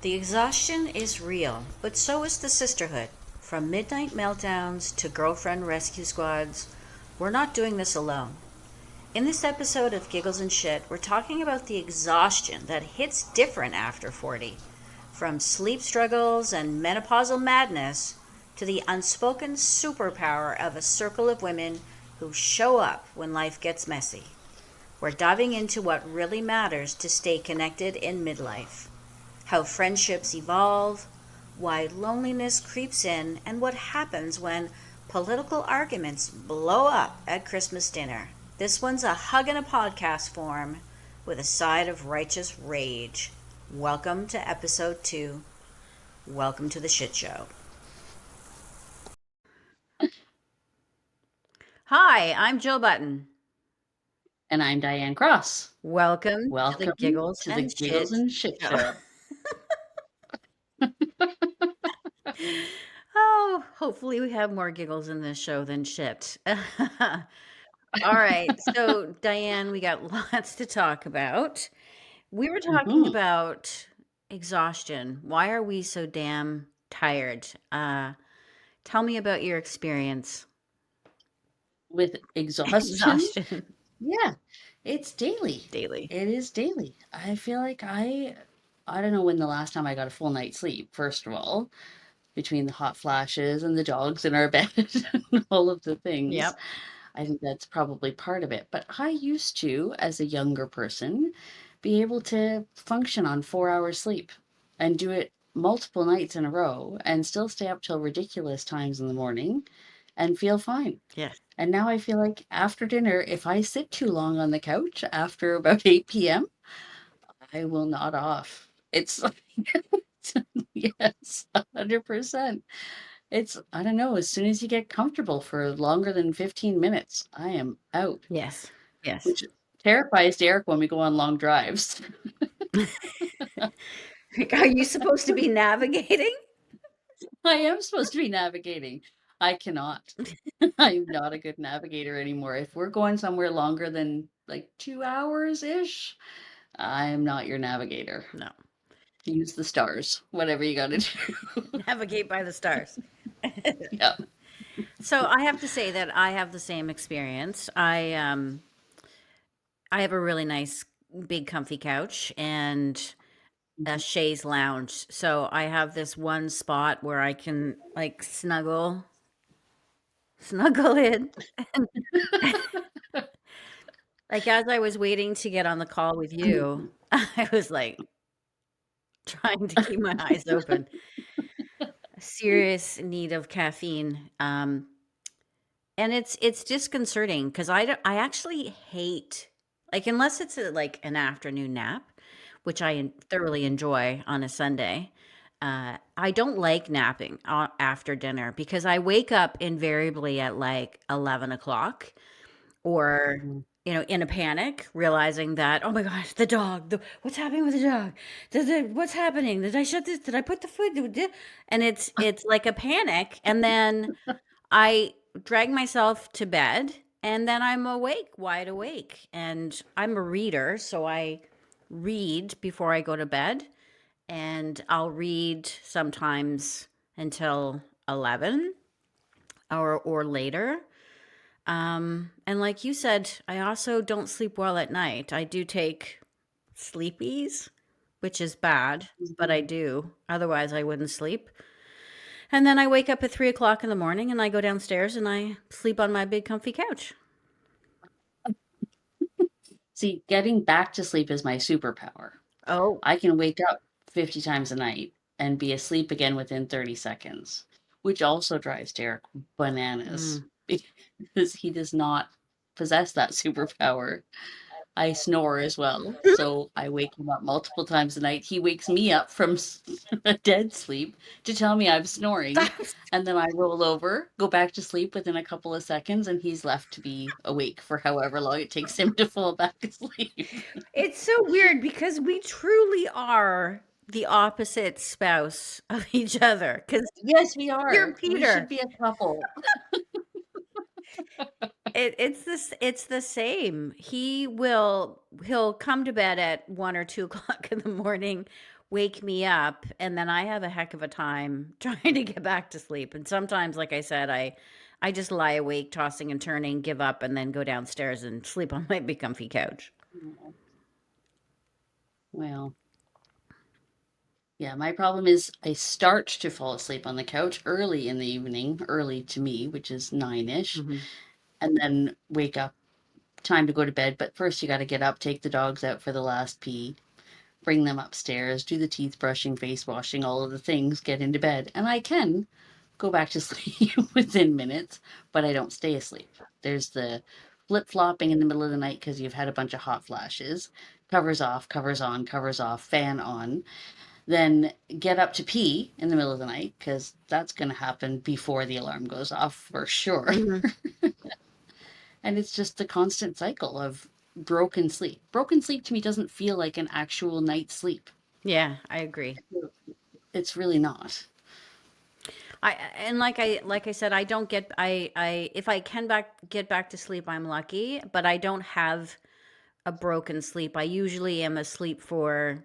The exhaustion is real, but so is the sisterhood. From midnight meltdowns to girlfriend rescue squads, we're not doing this alone. In this episode of Giggles and Shit, we're talking about the exhaustion that hits different after 40. From sleep struggles and menopausal madness to the unspoken superpower of a circle of women who show up when life gets messy. We're diving into what really matters to stay connected in midlife, how friendships evolve, why loneliness creeps in, and what happens when political arguments blow up at Christmas dinner. This one's a hug in a podcast form with a side of righteous rage. Welcome to episode 2. Welcome to the shit show. Hi, I'm Jill Button. And I'm Dianne Cross. Welcome to the Welcome Giggles to the and Giggles Shit and Shit show. Show. Oh, hopefully we have more giggles in this show than shit. All right. So, Diane, we got lots to talk about. We were talking Mhm. about exhaustion. Why are we so damn tired? Tell me about your experience. With exhaustion, Exhaustion yeah, it's daily. daily. It is daily. I feel like I don't know when the last time I got a full night's sleep, first of all, between the hot flashes and the dogs in our bed and all of the things. Yep. I think that's probably part of it. But I used to, as a younger person, be able to function on 4 hours sleep and do it multiple nights in a row and still stay up till ridiculous times in the morning and feel fine. Yes. And now I feel like after dinner, if I sit too long on the couch after about 8 p.m., I will nod off. It's like, yes, 100%. I don't know, as soon as you get comfortable for longer than 15 minutes, I am out, Yes. Yes. which terrifies Derek when we go on long drives. Like, are you supposed to be navigating? I am supposed to be navigating. I cannot. I'm not a good navigator anymore. If we're going somewhere longer than like 2 hours ish, I'm not your navigator. No. Use the stars, whatever you got to do. Navigate by the stars. Yeah. So I have to say that I have the same experience. I have a really nice big comfy couch and a Mhm. chaise lounge. So I have this one spot where I can like snuggle in. And like as I was waiting to get on the call with you, I was like trying to keep my eyes open. A serious need of caffeine. And it's disconcerting because I actually hate, like, unless it's like an afternoon nap, which I thoroughly enjoy on a Sunday. I don't like napping after dinner because I wake up invariably at like 11 o'clock, or Mhm. in a panic, realizing that, oh my gosh, the dog, what's happening with the dog? What's happening? Did I shut this? Did I put the food? And it's like a panic, and then I drag myself to bed, and then I'm awake, wide awake. And I'm a reader, so I read before I go to bed, and I'll read sometimes until 11 or later. And like you said, I also don't sleep well at night. I do take sleepies, which is bad, but I Mhm. do. Otherwise, I wouldn't sleep. And then I wake up at 3 o'clock in the morning and I go downstairs and I sleep on my big comfy couch. See, getting back to sleep is my superpower. Oh, I can wake up 50 times a night and be asleep again within 30 seconds, which also drives Derek bananas mm. because he does not possess that superpower. I snore as well, so I wake him up multiple times a night. He wakes me up from a dead sleep to tell me I'm snoring, and then I roll over, go back to sleep within a couple of seconds, and he's left to be awake for however long it takes him to fall back asleep. It's so weird because we truly are the opposite spouse of each other. Because Yes, we you're are. We should Peter. be a couple. It's the same. He'll come to bed at 1 or 2 o'clock in the morning wake me up, and then I have a heck of a time trying to get back to sleep. And sometimes, like I said, I just lie awake, tossing and turning, give up, and then go downstairs and sleep on my big comfy couch. Oh, well, yeah, my problem is I start to fall asleep on the couch early in the evening, early to me, which is 9-ish, Hmm. and then wake up, time to go to bed. But first, you got to get up, take the dogs out for the last pee, bring them upstairs, do the teeth brushing, face washing, all of the things, get into bed. And I can go back to sleep within minutes, but I don't stay asleep. There's the flip flopping in the middle of the night because you've had a bunch of hot flashes. Covers off, covers on, covers off, fan on. Then get up to pee in the middle of the night because that's going to happen before the alarm goes off for sure. Hmm. And it's just the constant cycle of broken sleep. Broken sleep to me doesn't feel like an actual night's sleep. Yeah, I agree. It's really not. Like I said, I don't get I if I can get back to sleep, I'm lucky, but I don't have a broken sleep. I usually am asleep for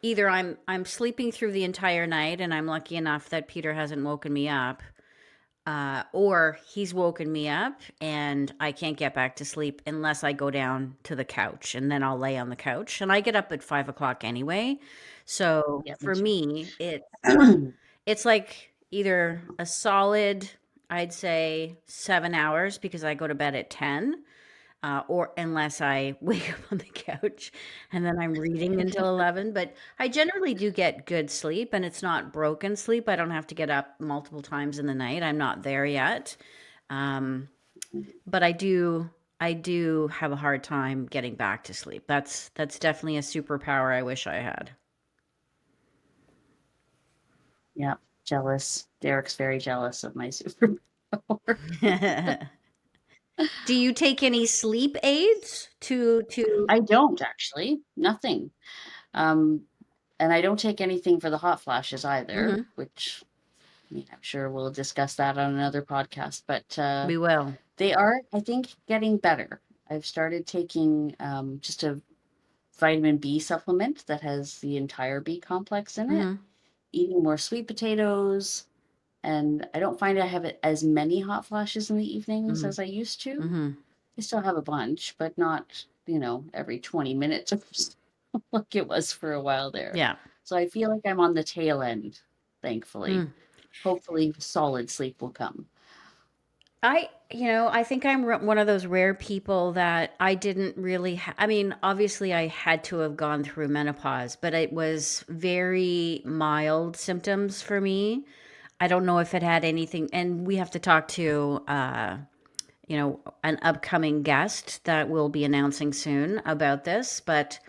either I'm sleeping through the entire night and I'm lucky enough that Peter hasn't woken me up, or he's woken me up and I can't get back to sleep unless I go down to the couch and then I'll lay on the couch and I get up at 5 o'clock anyway. So Yeah, me for too. me, it's like either a solid, I'd say 7 hours because I go to bed at 10, or unless I wake up on the couch and then I'm reading until 11. But I generally do get good sleep and it's not broken sleep. I don't have to get up multiple times in the night. I'm not there yet. Um, but I do have a hard time getting back to sleep. That's definitely a superpower I wish I had. Yeah, jealous. Derek's very jealous of my superpower. Do you take any sleep aids to I don't actually, nothing. Um, and I don't take anything for the hot flashes either, Mhm. which I mean, I'm sure we'll discuss that on another podcast. But We will. they are, I think, getting better. I've started taking just a vitamin B supplement that has the entire B complex in it, Mhm. eating more sweet potatoes, and I don't find I have as many hot flashes in the evenings Mhm. as I used to. Mhm. I still have a bunch, but not, every 20 minutes or so like it was for a while there. Yeah. So I feel like I'm on the tail end, thankfully. Mm. Hopefully, solid sleep will come. I think I'm one of those rare people that I didn't really I mean, obviously I had to have gone through menopause, but it was very mild symptoms for me. I don't know if it had anything, and we have to talk to an upcoming guest that we'll be announcing soon about this, but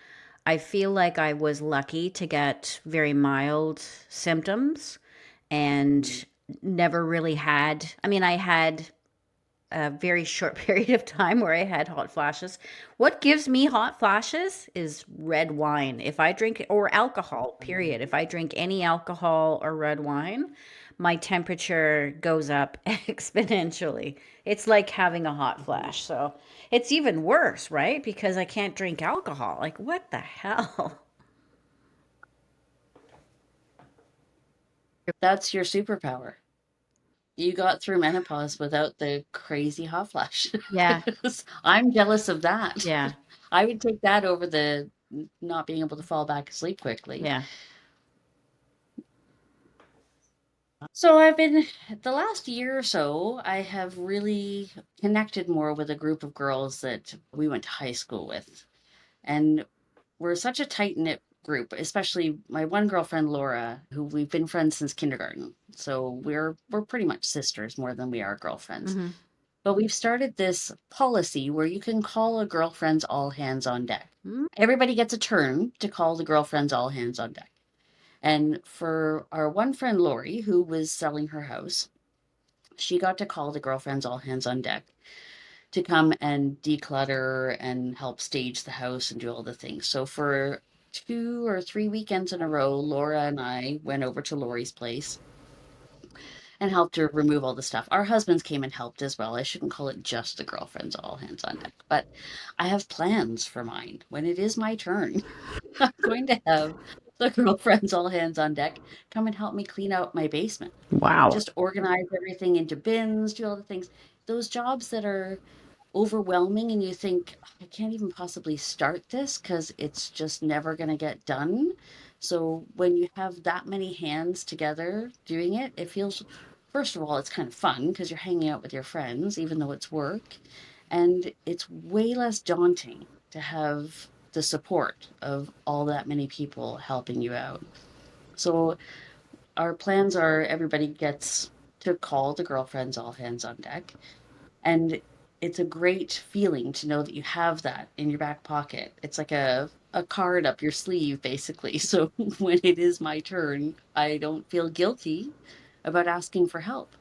I feel like I was lucky to get very mild symptoms and never really had, I mean, I had a very short period of time where I had hot flashes. What gives me hot flashes is red wine. If I drink, or alcohol, period. If I drink any alcohol or red wine, my temperature goes up exponentially. It's like having a hot flash. So it's even worse, right? Because I can't drink alcohol. Like, what the hell? That's your superpower. You got through menopause without the crazy hot flashes. Yeah, I'm jealous of that. yeah, I would take that over the not being able to fall back asleep quickly. yeah. So I've been the last year or so, I have really connected more with a group of girls that we went to high school with. And we're such a tight-knit group, especially my one girlfriend Laura, who we've been friends since kindergarten. So we're pretty much sisters more than we are girlfriends. Hmm. But we've started this policy where you can call a girlfriend's all hands on deck. Everybody gets a turn to call the girlfriend's all hands on deck. And for our one friend Lori, who was selling her house, she got to call the girlfriends all hands on deck to come and declutter and help stage the house and do all the things. So for 2 or 3 weekends in a row, Laura and I went over to Lori's place and helped her remove all the stuff. Our husbands came and helped as well. I shouldn't call it just the girlfriends all hands on deck, but I have plans for mine. When it is my turn, I'm going to have The girlfriends all hands on deck, come and help me clean out my basement. Wow. Just organize everything into bins, do all the things. Those jobs that are overwhelming and you think, I can't even possibly start this because it's just never going to get done. So when you have that many hands together doing it, it feels, first of all, it's kind of fun because you're hanging out with your friends, even though it's work. And it's way less daunting to have the support of all that many people helping you out. So our plans are everybody gets to call the girlfriends all hands on deck. And it's a great feeling to know that you have that in your back pocket. It's like a card up your sleeve, basically. So when it is my turn, I don't feel guilty about asking for help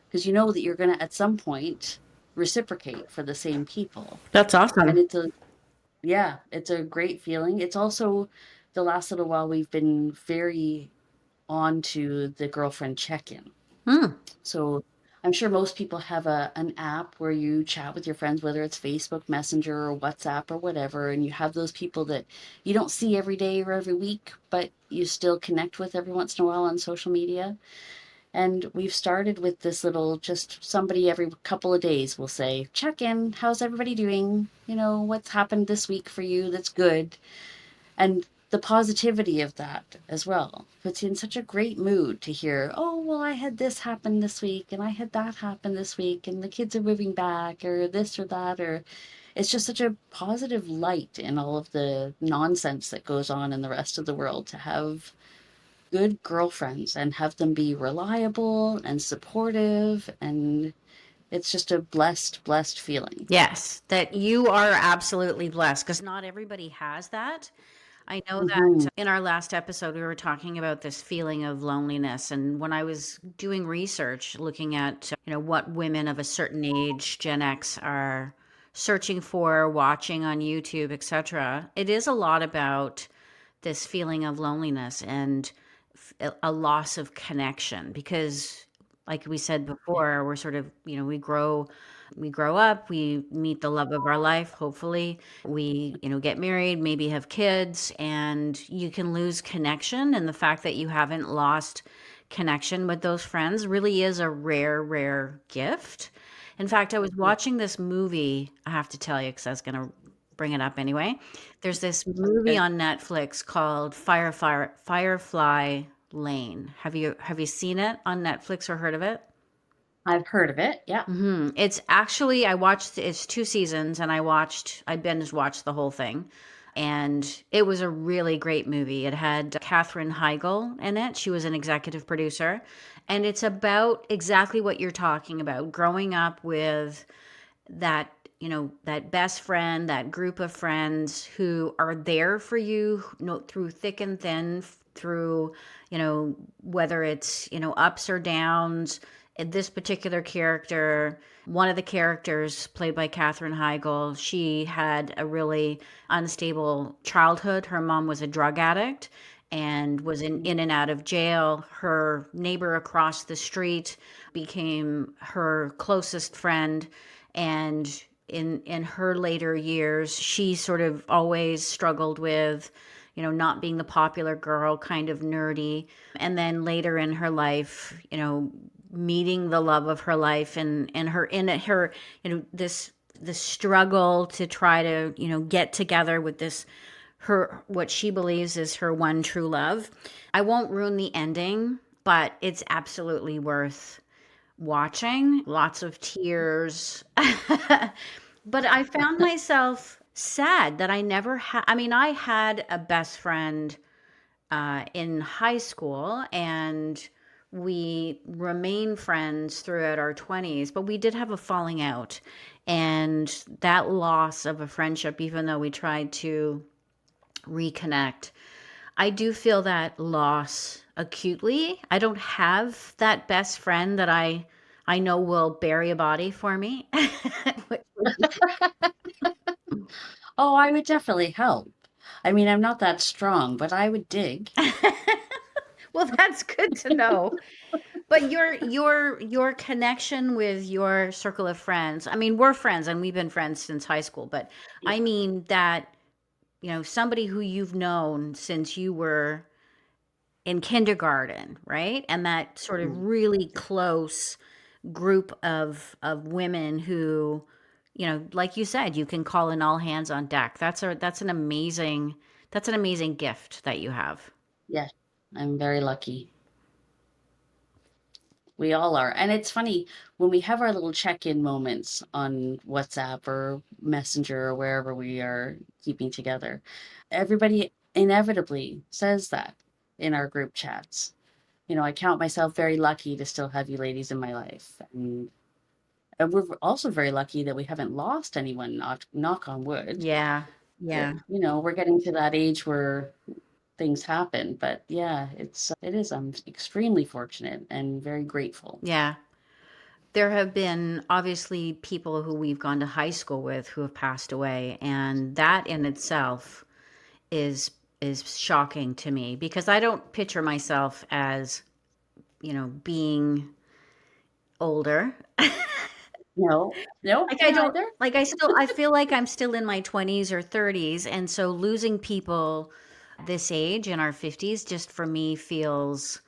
because you know that you're going to, at some point, reciprocate for the same people. That's And awesome. yeah, it's a great feeling. It's also the last little while we've been very on to the girlfriend check in. Hmm. So I'm sure most people have an app where you chat with your friends, whether it's Facebook Messenger or WhatsApp or whatever, and you have those people that you don't see every day or every week, but you still connect with every once in a while on social media. And we've started with this little, just somebody every couple of days will say, check in, how's everybody doing? You know, what's happened this week for you that's good? And the positivity of that as well puts you in such a great mood to hear, oh, well, I had this happen this week and I had that happen this week and the kids are moving back or this or that. Or it's just such a positive light in all of the nonsense that goes on in the rest of the world to have good girlfriends and have them be reliable and supportive. And it's just a blessed, blessed feeling. Yes, that you are absolutely blessed because not everybody has that. I know Hmm. that in our last episode, we were talking about this feeling of loneliness. And when I was doing research, looking at, what women of a certain age, Gen X, are searching for, watching on YouTube, etc., it is a lot about this feeling of loneliness and a loss of connection because like we said Yeah. before, we're sort of, we grow up, we meet the love of our life, hopefully. We, get married, maybe have kids, and you can lose connection. And the fact that you haven't lost connection with those friends really is a rare, rare gift. In fact, I was Yeah. watching this movie, I have to tell you, because I was going to bring it up anyway. There's this movie Okay. on Netflix called Firefly Lane. Have you seen it on Netflix or heard of it? I've heard of it. Yeah. It's actually I watched it's 2 seasons and I binge watched the whole thing. And it was a really great movie. It had Katherine Heigl in it. She was an executive producer. And it's about exactly what you're talking about, growing up with that that best friend, that group of friends who are there for you, through thick and thin, through whether it's ups or downs. In this particular character, one of the characters played by Katherine Heigl, she had a really unstable childhood. Her mom was a drug addict and was in and out of jail. Her neighbor across the street became her closest friend, and in her later years, she sort of always struggled with, not being the popular girl, kind of nerdy. And then later in her life, meeting the love of her life, and her this struggle to try to get together with this, her, what she believes is her one true love. I won't ruin the ending, but it's absolutely worth watching. Lots of tears. But I found myself sad that I never had. I mean, I had a best friend in high school, and we remained friends throughout our 20s, but we did have a falling out. And that loss of a friendship, even though we tried to reconnect, I do feel that loss acutely. I don't have that best friend that I know will bury a body for me. Oh, I would definitely help. I mean, I'm not that strong, but I would dig. Well, that's good to know. But your connection with your circle of friends. I mean, we're friends and we've been friends since high school, but Yeah. I mean that, somebody who you've known since you were, in kindergarten, right? And that sort of Mm. really close group of women who, like you said, you can call in all hands on deck. That's an amazing gift that you have. Yeah, I'm very lucky. We all are. And it's funny when we have our little check-in moments on WhatsApp or Messenger or wherever we are keeping together. Everybody inevitably says that in our group chats. I count myself very lucky to still have you ladies in my life. And we're also very lucky that we haven't lost anyone, knock on wood. Yeah. Yeah. We're getting to that age where things happen. But yeah, it is. I'm extremely fortunate and very grateful. Yeah. There have been obviously people who we've gone to high school with who have passed away, and that in itself is is shocking to me because I don't picture myself as, being older. No, no, Like me I don't either. like I feel like I'm still in my 20s or 30s, and so losing people this age in our 50s just for me feels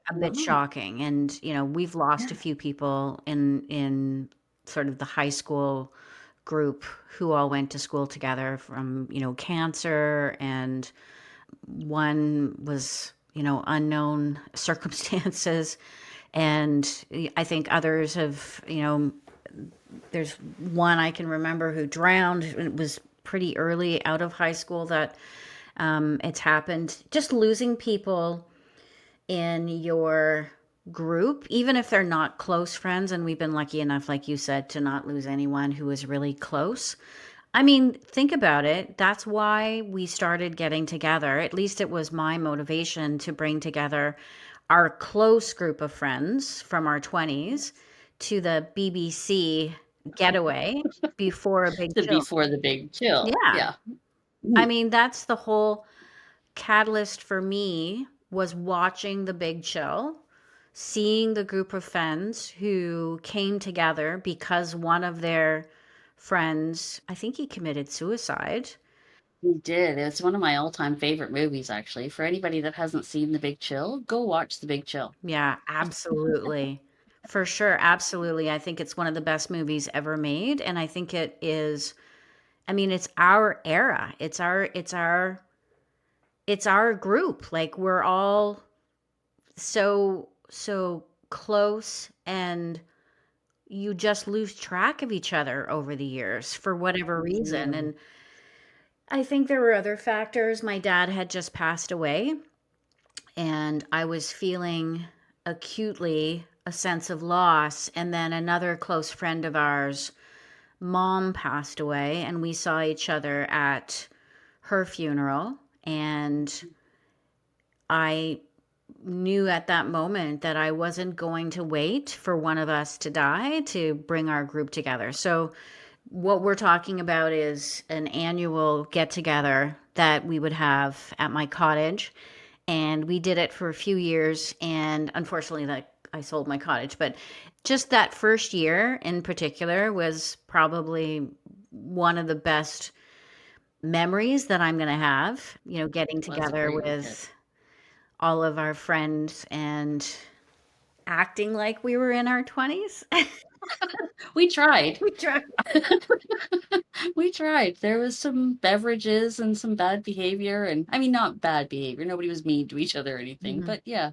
a bit No, shocking. And we've lost a yeah, few people in sort of the high school group who all went to school together from, cancer, and one was, unknown circumstances. And I think others have, there's one I can remember who drowned. It was pretty early out of high school that it's happened. Just losing people in your group, even if they're not close friends. And we've been lucky enough, like you said, to not lose anyone who was really close. I mean, think about it. That's why we started getting together. At least it was my motivation to bring together our close group of friends from our 20s to the BBC getaway before a big to chill. before the big chill. Yeah. Yeah. I Mhm. mean, that's the whole catalyst for me was watching the big chill, seeing the group of friends who came together because one of their friends, I think he committed suicide. We did. It's one of my all-time favorite movies, actually. For anybody that hasn't seen The Big Chill, go watch The Big Chill. Yeah, absolutely. For sure, absolutely. I think it's one of the best movies ever made, and I think it is, I mean, it's our era. It's our group. Like we're all so close, and you just lose track of each other over the years for whatever You reason. do. And I think there were other factors. My dad had just passed away, and I was feeling acutely a sense of loss. And then another close friend of ours, mom passed away, and we saw each other at her funeral. And I knew at that moment that I wasn't going to wait for one of us to die to bring our group together. So, what we're talking about is an annual get together that we would have at my cottage. And we did it for a few years. And unfortunately, that I sold my cottage. But just that first year in particular was probably one of the best memories that I'm going to have, getting Was a together great weekend. with all of our friends and acting like we were in our 20s. We tried. We tried. We tried. There was some beverages and some bad behavior, and I mean, not bad behavior. Nobody was mean to each other or anything, Mhm. but yeah,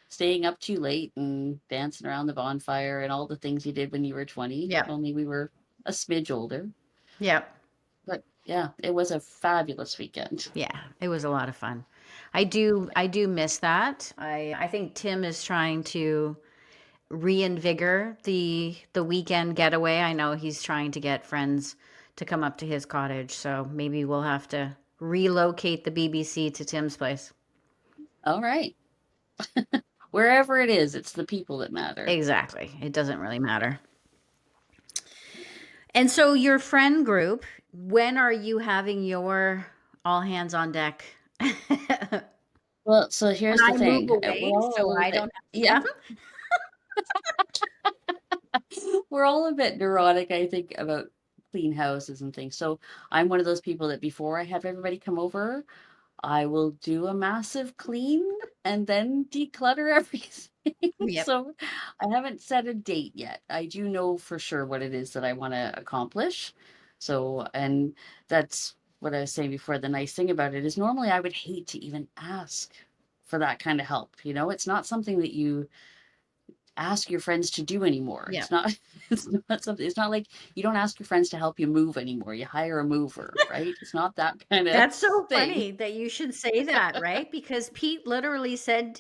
staying up too late and dancing around the bonfire and all the things you did when you were 20, Yep. only we were a smidge older. Yep. But yeah, it was a fabulous weekend. Yeah, it was a lot of fun. I do miss that. I think Tim is trying to reinvigor the weekend getaway. I know he's trying to get friends to come up to his cottage, so maybe we'll have to relocate the BBC to Tim's place. All right. Wherever it is, it's the people that matter. Exactly. It doesn't really matter. And so your friend group, when are you having your all hands on deck? And Well, so here's the I move thing. away We're all a so little I bit, don't yeah, have to we're all a bit neurotic, I think, about clean houses and things. So I'm one of those people that before I have everybody come over, I will do a massive clean and then declutter everything. Yep. So I haven't set a date yet. I do know for sure what it is that I want to accomplish. So, and that's what I was saying before. The nice thing about it is normally I would hate to even ask for that kind of help. You know, it's not something that you ask your friends to do anymore. Yeah. It's not it's not something, it's not like you don't ask your friends to help you move anymore. You hire a mover, right? It's not that kind of That's so thing. funny that you should say that, right? Because Pete literally said,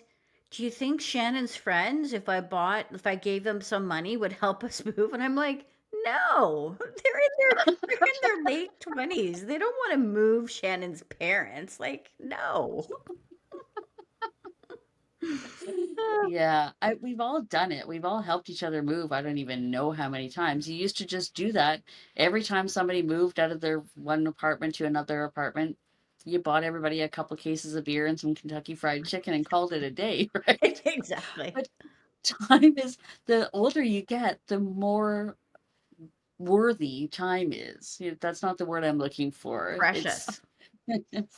"Do you think Shannon's friends, if I gave them some money, would help us move?" And I'm like, "No, they're in their late 20s. They don't want to move Shannon's parents. Like, no." Yeah, we've all done it. We've all helped each other move. I don't even know how many times. You used to just do that every time somebody moved out of their one apartment to another apartment. You bought everybody a couple cases of beer and some Kentucky Fried Chicken and called it a day, right? Exactly. But time is, the older you get, the more worthy time is. That's not the word I'm looking for. It's Precious.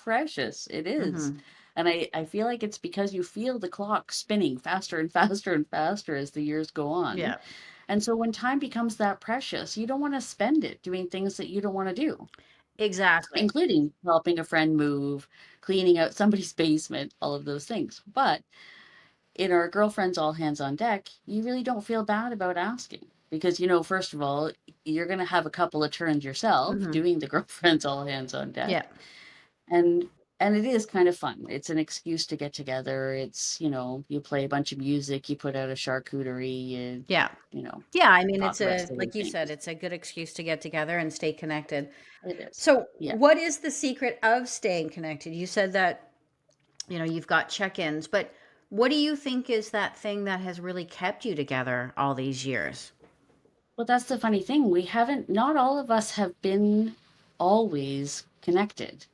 precious. It is. Hmm. And I feel like it's because you feel the clock spinning faster and faster and faster as the years go on. Yeah, And so when time becomes that precious, you don't want to spend it doing things that you don't want to do, exactly. including helping a friend move, cleaning out somebody's basement, all of those things. But in our girlfriends all hands on deck, you really don't feel bad about asking because, first of all, you're going to have a couple of turns yourself Hmm. doing the girlfriends all hands on deck. Yeah, And it is kind of fun. It's an excuse to get together. It's, you play a bunch of music, you put out a charcuterie, yeah. you know, Yeah, I mean, talk it's about a silly like you said, things. it's a good excuse to get together and stay connected. It is. So, Yeah. what is the secret of staying connected? You said that, you've got check-ins, but what do you think is that thing that has really kept you together all these years? Well, that's the funny thing. Not all of us have been always connected.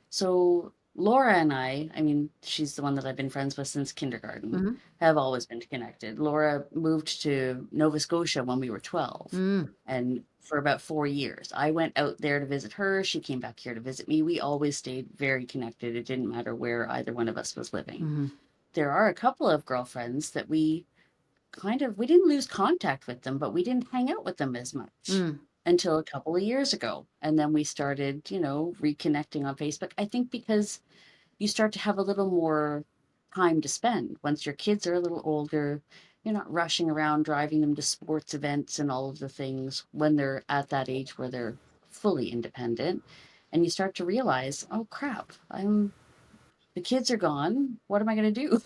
So Laura and I mean, she's the one that I've been friends with since kindergarten, Mhm. have always been connected. Laura moved to Nova Scotia when we were 12 Mm. and for about 4 years. I went out there to visit her. She came back here to visit me. We always stayed very connected. It didn't matter where either one of us was living. Mhm. There are a couple of girlfriends that we didn't lose contact with them, but we didn't hang out with them as much Mm. until a couple of years ago. And then we started, reconnecting on Facebook. I think because you start to have a little more time to spend once your kids are a little older. You're not rushing around driving them to sports events and all of the things when they're at that age where they're fully independent. And you start to realize, oh crap, the kids are gone. What am I going to do?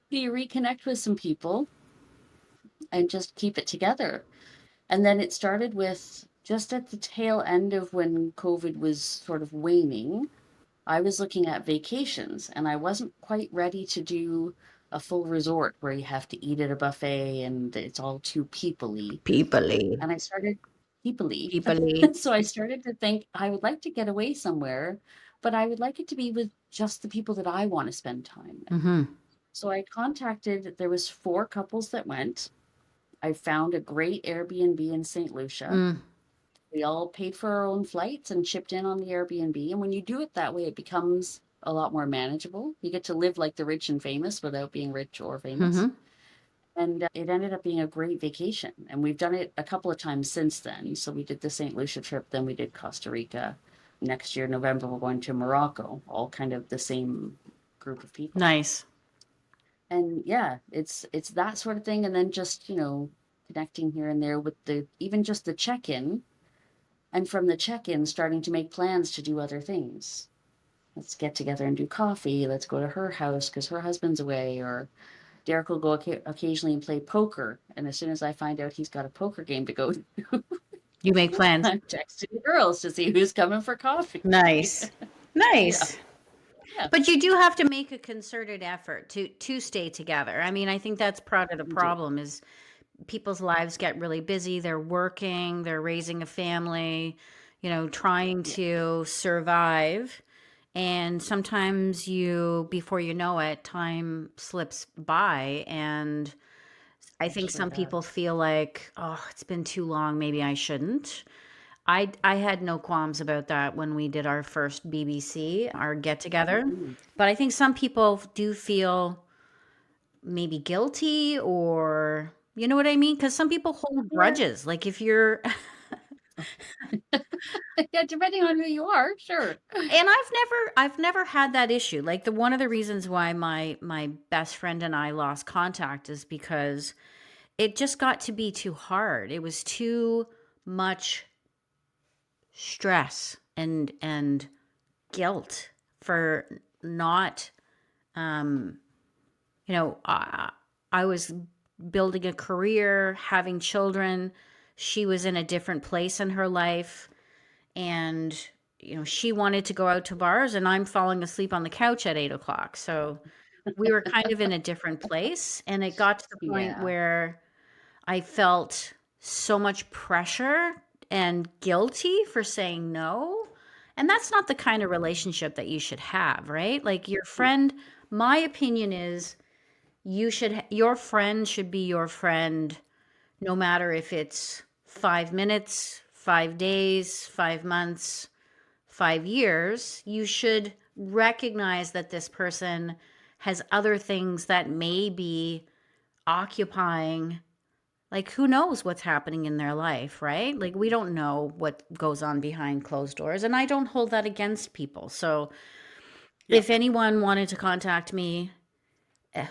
Do you reconnect with some people and just keep it together? And then it started with just at the tail end of when COVID was sort of waning. I was looking at vacations and I wasn't quite ready to do a full resort where you have to eat at a buffet and it's all too peoply. Peoply. And I started peoply. Peoply. So I started to think I would like to get away somewhere, but I would like it to be with just the people that I want to spend time with. Mhm. So there was 4 couples that went. I found a great Airbnb in St. Lucia. Mm. We all paid for our own flights and chipped in on the Airbnb. And when you do it that way, it becomes a lot more manageable. You get to live like the rich and famous without being rich or famous. Mhm. And it ended up being a great vacation. And we've done it a couple of times since then. So we did the St. Lucia trip, then we did Costa Rica. Next year, November, we're going to Morocco, all kind of the same group of people. Nice. And yeah, it's that sort of thing. And then just, connecting here and there with even just the check-in, and from the check-in starting to make plans to do other things. Let's get together and do coffee. Let's go to her house because her husband's away. Or Derek will go occasionally and play poker. And as soon as I find out he's got a poker game to go to, You make plans. I'm texting the girls to see who's coming for coffee. Nice. Yeah, Nice. yeah, But you do have to make a concerted effort to stay together. I mean, I think that's part of the you do. problem is people's lives get really busy. They're working, they're raising a family, trying Yeah, to survive. And sometimes before you know it, time slips by. And I it think sure some people does. feel like, oh, it's been too long. Maybe I shouldn't. I had no qualms about that when we did our first BBC, our get together. Mhm. But I think some people do feel maybe guilty, or you know what I mean? Because some people hold Yeah. grudges. Like if you're, and Yeah, depending on who you are, sure. I've never had that issue. Like the one of the reasons why my best friend and I lost contact is because it just got to be too hard. It was too much stress and guilt for not, um you know, I was building a career, having children. She was in a different place in her life, and she wanted to go out to bars, and I'm falling asleep on the couch at 8 o'clock. So we were kind of in a different place, and it got to the point Yeah. where I felt so much pressure and guilty for saying no. And that's not the kind of relationship that you should have, right? Like your friend, my opinion is your friend should be your friend no matter if it's 5 minutes, 5 days, 5 months, 5 years. You should recognize that this person has other things that may be occupying, like who knows what's happening in their life, right? Like we don't know what goes on behind closed doors, and I don't hold that against people. So Yep. if anyone wanted to contact me,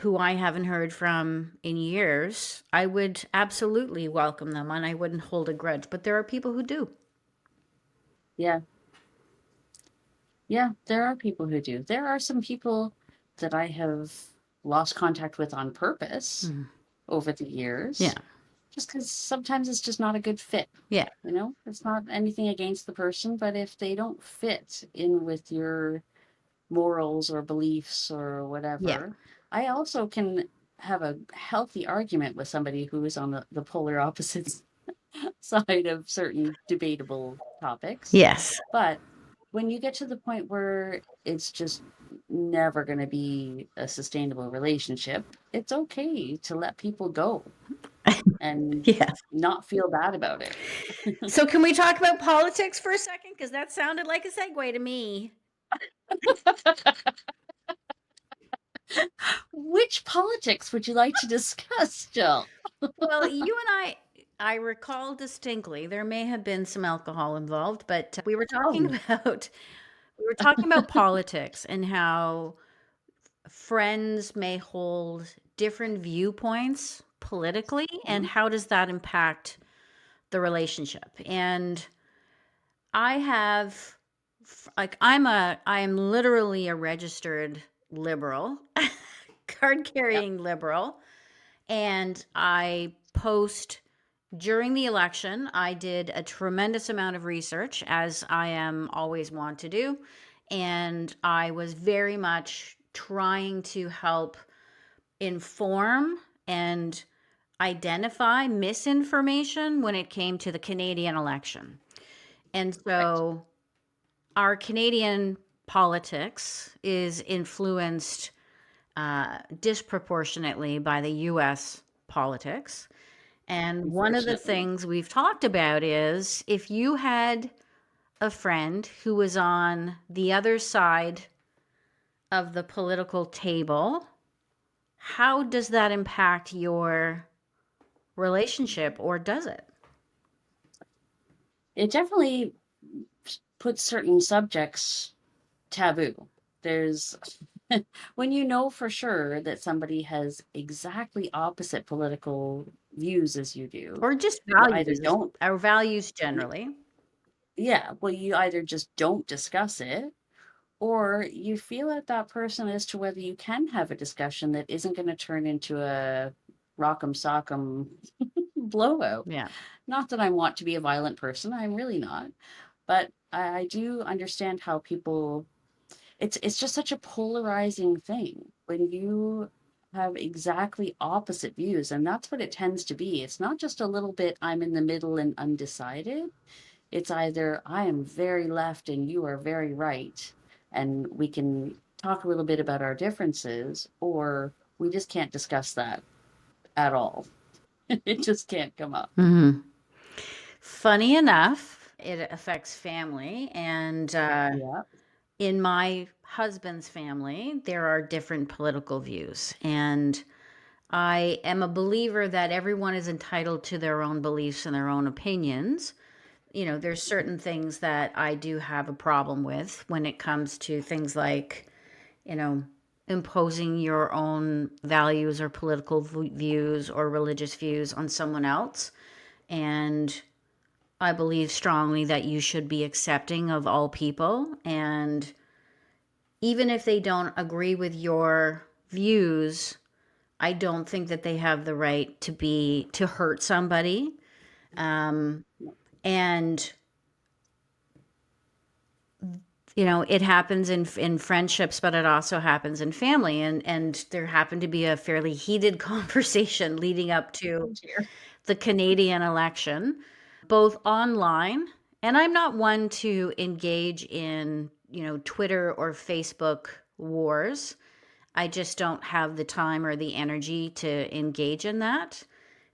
who I haven't heard from in years, I would absolutely welcome them and I wouldn't hold a grudge. But there are people who do. Yeah. Yeah, there are people who do. There are some people that I have lost contact with on purpose Mhm. over the years, Yeah. just because sometimes it's just not a good fit. Yeah. It's not anything against the person, but if they don't fit in with your morals or beliefs or Yeah. whatever, I also can have a healthy argument with somebody who is on the polar opposites side of certain debatable topics. Yes. But when you get to the point where it's just never going to be a sustainable relationship, it's okay to let people go and Yes. not feel bad about it. So can we talk about politics for a second? Because that sounded like a segue to me. Which politics would you like to discuss, Jill? Well, you and I recall distinctly there may have been some alcohol involved, but we were talking Oh, about we were talking about politics and how friends may hold different viewpoints politically, and mhm, how does that impact the relationship. And I have, like, I am literally a registered liberal, card yep, carrying liberal, and I post during the election. I did a tremendous amount of research, as I am always want to do, and I was very much trying to help inform and identify misinformation when it came to the Canadian election. And right. so our Canadian politics is influenced disproportionately by the US politics. And one of the Unfortunately. things we've talked about is if you had a friend who was on the other side of the political table, how does that impact your relationship, or does it? It definitely puts certain subjects taboo. There's when you know for sure that somebody has exactly opposite political views as you do, Or just you either values, don't, our values y- generally. yeah, well, you either just don't discuss it, or you feel at that person as to whether you can have a discussion that isn't going to turn into a rock'em sock'em blowout. Yeah. Not that I want to be a violent person, I'm really not. But I do understand how people it's just such a polarizing thing when you have exactly opposite views, and that's what it tends to be. It's not just a little bit I'm in the middle and undecided. It's either I am very left and you are very right, and we can talk a little bit about our differences, or we just can't discuss that at all. It just can't come up. Hmm. Funny enough, it affects family. And Yeah. in my husband's family, there are different political views. And I am a believer that everyone is entitled to their own beliefs and their own opinions. There's certain things that I do have a problem with when it comes to things like, you know, imposing your own values or political views or religious views on someone else. And I believe strongly that you should be accepting of all people. And even if they don't agree with your views, I don't think that they have the right to hurt somebody. And it happens in friendships, but it also happens in family. And there happened to be a fairly heated conversation leading up to Oh dear. the Canadian election, both online. And I'm not one to engage in, Twitter or Facebook wars. I just don't have the time or the energy to engage in that.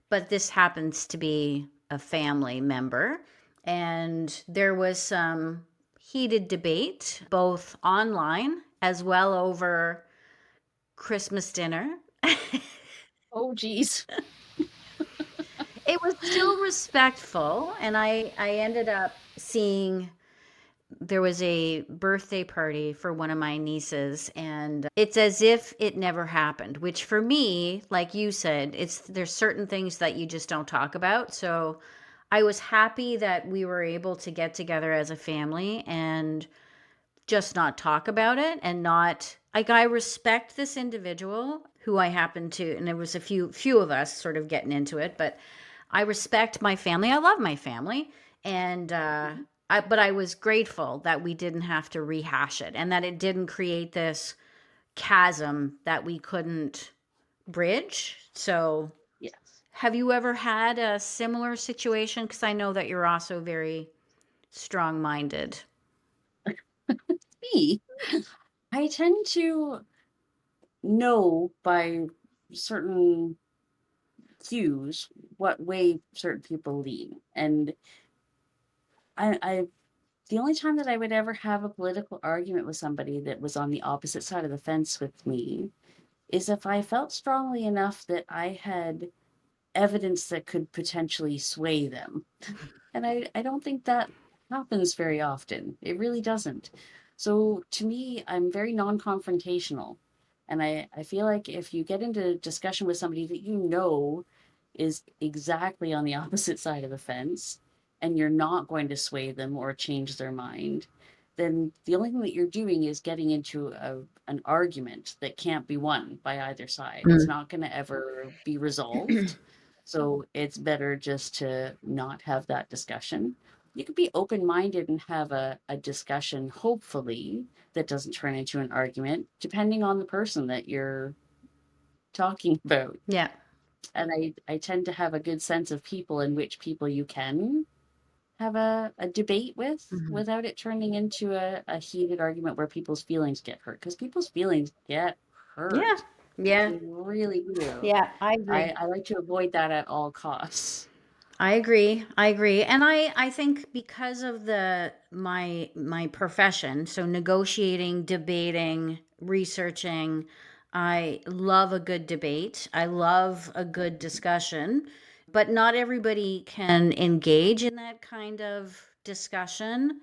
But this happens to be a family member. And there was some heated debate, both online as well over Christmas dinner. Oh geez. It was still respectful. And I ended up seeing there was a birthday party for one of my nieces, and it's as if it never happened, which for me, like you said, there's certain things that you just don't talk about. So I was happy that we were able to get together as a family and just not talk about it, and not like, I respect this individual who I happen to, and there was a few of us sort of getting into it, but I respect my family. I love my family. And but I was grateful that we didn't have to rehash it, and that it didn't create this chasm that we couldn't bridge. So Yes. have you ever had a similar situation? Because I know that you're also very strong minded. Me, I tend to know by certain cues what way certain people lean. And I the only time that I would ever have a political argument with somebody that was on the opposite side of the fence with me is if I felt strongly enough that I had evidence that could potentially sway them. And I don't think that happens very often. It really doesn't. So to me, I'm very non-confrontational. And I feel like if you get into discussion with somebody that you know is exactly on the opposite side of the fence, and you're not going to sway them or change their mind, then the only thing that you're doing is getting into an argument that can't be won by either side. It's Mm. not going to ever be resolved. So it's better just to not have that discussion. You could be open minded and have a discussion, hopefully, that doesn't turn into an argument, depending on the person that you're talking about. Yeah. And I tend to have a good sense of people in which people you can have a debate with Mhm. without it turning into a heated argument where people's feelings get hurt. Because people's feelings get Yeah. hurt. Yeah. They really do. Yeah. I agree. I like to avoid that at all costs. I agree. I agree. And I think because of my profession, so negotiating, debating, researching, I love a good debate. I love a good discussion, but not everybody can engage in that kind of discussion.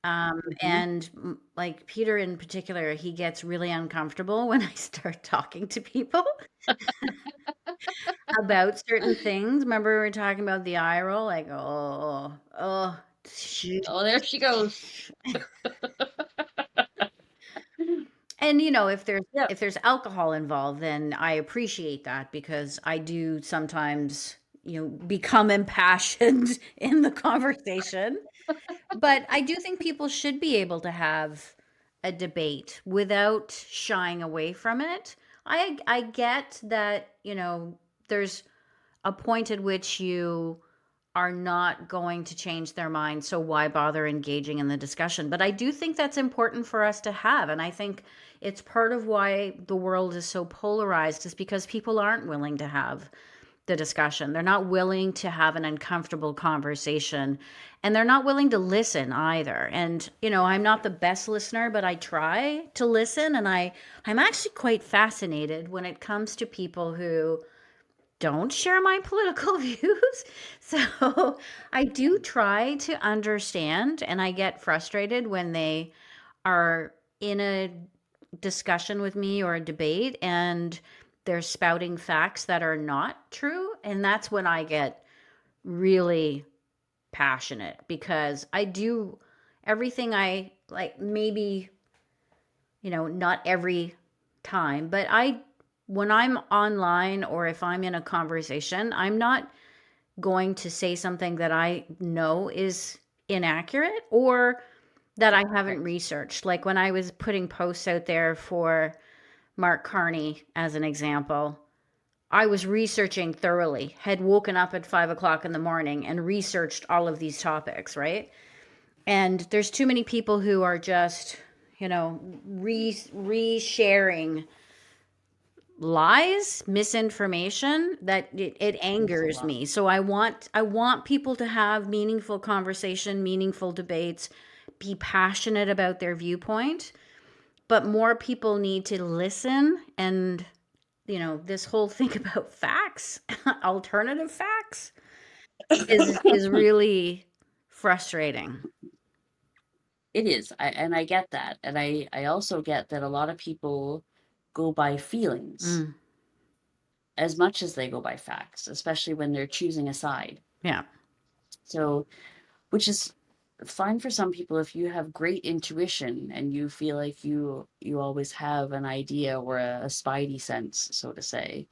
Hmm. And like Peter in particular, he gets really uncomfortable when I start talking to people about certain things. Remember we were talking about the eye roll? Like, oh, shoot. Oh, there she goes. And if there's Yep. if there's alcohol involved, then I appreciate that, because I do sometimes, become impassioned in the conversation. But I do think people should be able to have a debate without shying away from it. I get that, there's a point at which you are not going to change their mind, so why bother engaging in the discussion? But I do think that's important for us to have, and I think it's part of why the world is so polarized, is because people aren't willing to have the discussion. They're not willing to have an uncomfortable conversation, and they're not willing to listen either. And I'm not the best listener, but I try to listen, and I'm actually quite fascinated when it comes to people who don't share my political views. So I do try to understand, and I get frustrated when they are in a discussion with me or a debate and they're spouting facts that are not true. And that's when I get really passionate, because I do everything I like, maybe, not every time, but when I'm online or if I'm in a conversation, I'm not going to say something that I know is inaccurate or that I haven't Right. researched. Like when I was putting posts out there for Mark Carney, as an example, I was researching thoroughly, had woken up at 5 o'clock in the morning and researched all of these topics, right? And there's too many people who are just, resharing lies, misinformation, that it It's a angers lot. me. So I want people to have meaningful conversation, meaningful debates, be passionate about their viewpoint, but more people need to listen. And this whole thing about facts, alternative facts, is really frustrating. It is. And I get that. And I also get that a lot of people go by feelings Mm, as much as they go by facts, especially when they're choosing a side. yeah. So, which is fine for some people if you have great intuition and you feel like you always have an idea or a spidey sense, so to say.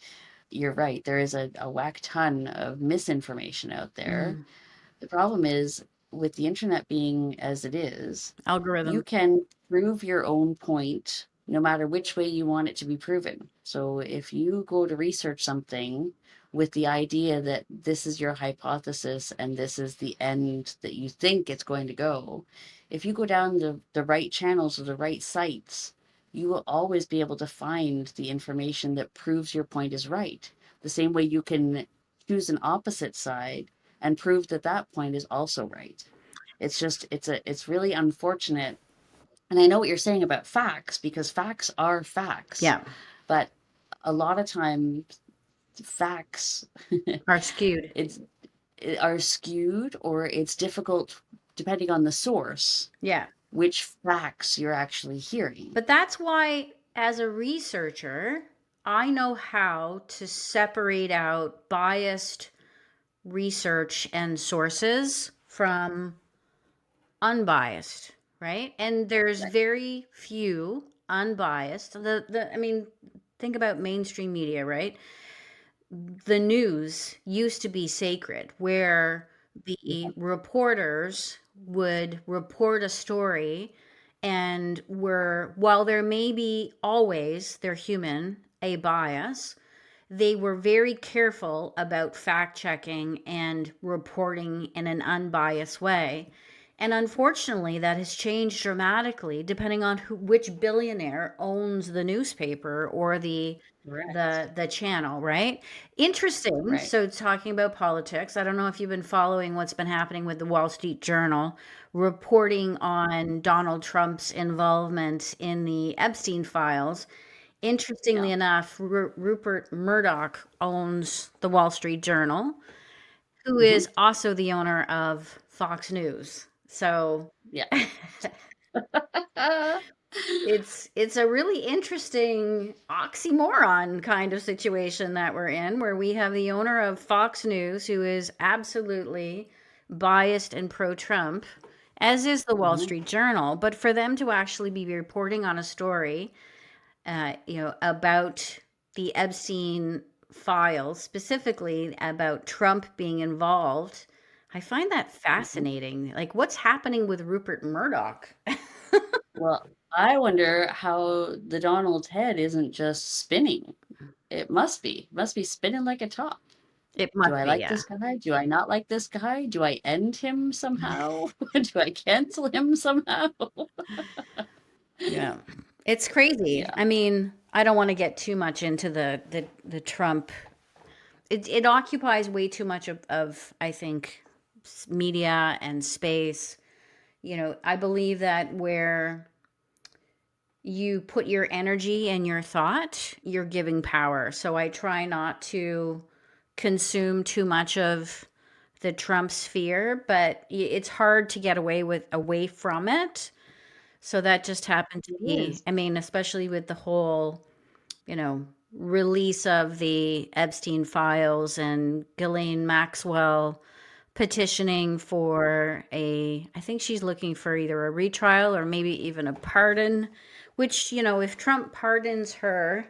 You're right. There is a whack ton of misinformation out there. Mm, The problem is with the internet being as it is, you algorithm. can prove your own point no matter which way you want it to be proven. So if you go to research something with the idea that this is your hypothesis and this is the end that you think it's going to go, if you go down the right channels or the right sites, you will always be able to find the information that proves your point is right. The same way you can choose an opposite side and prove that that point is also right. It's just it's really unfortunate. And I know what you're saying about facts because facts are facts, Yeah. but a lot of times facts Are skewed. it's are skewed or it's difficult depending on the source Yeah. which facts you're actually hearing. But that's why, as a researcher, I know how to separate out biased research and sources from unbiased, right? And there's Right. very few unbiased. I mean, think about mainstream media, right? The news used to be sacred, where the Yeah. reporters would report a story and were, while there may be always, they're human, a bias, they were very careful about fact checking and reporting in an unbiased way. And unfortunately, that has changed dramatically depending on which billionaire owns the newspaper or Correct. the channel, right? Interesting. Right. So, talking about politics, I don't know if you've been following what's been happening with the Wall Street Journal reporting on Donald Trump's involvement in the Epstein files. Interestingly Yeah. enough, Rupert Murdoch owns the Wall Street Journal, who Hmm. is also the owner of Fox News. So Yeah. it's a really interesting oxymoron kind of situation that we're in, where we have the owner of Fox News who is absolutely biased and pro Trump, as is the Wall Hmm. Street Journal. But for them to actually be reporting on a story, about the Epstein files, specifically about Trump being involved, I find that Hmm. fascinating. Like, what's happening with Rupert Murdoch? Well, I wonder how the Donald's head isn't just spinning. It must be spinning like a top. It Do must I be, like yeah. this guy? Do I not like this guy? Do I end him somehow? Do I cancel him somehow? Yeah. It's crazy. Yeah. I mean, I don't want to get too much into the Trump it occupies way too much of I think media and space. I believe that where you put your energy and your thought, you're giving power. So I try not to consume too much of the Trump sphere, but it's hard to get away from it. So that just happened to It me. is. I mean, especially with the whole, release of the Epstein files and Ghislaine Maxwell petitioning for I think she's looking for either a retrial or maybe even a pardon, which, if Trump pardons her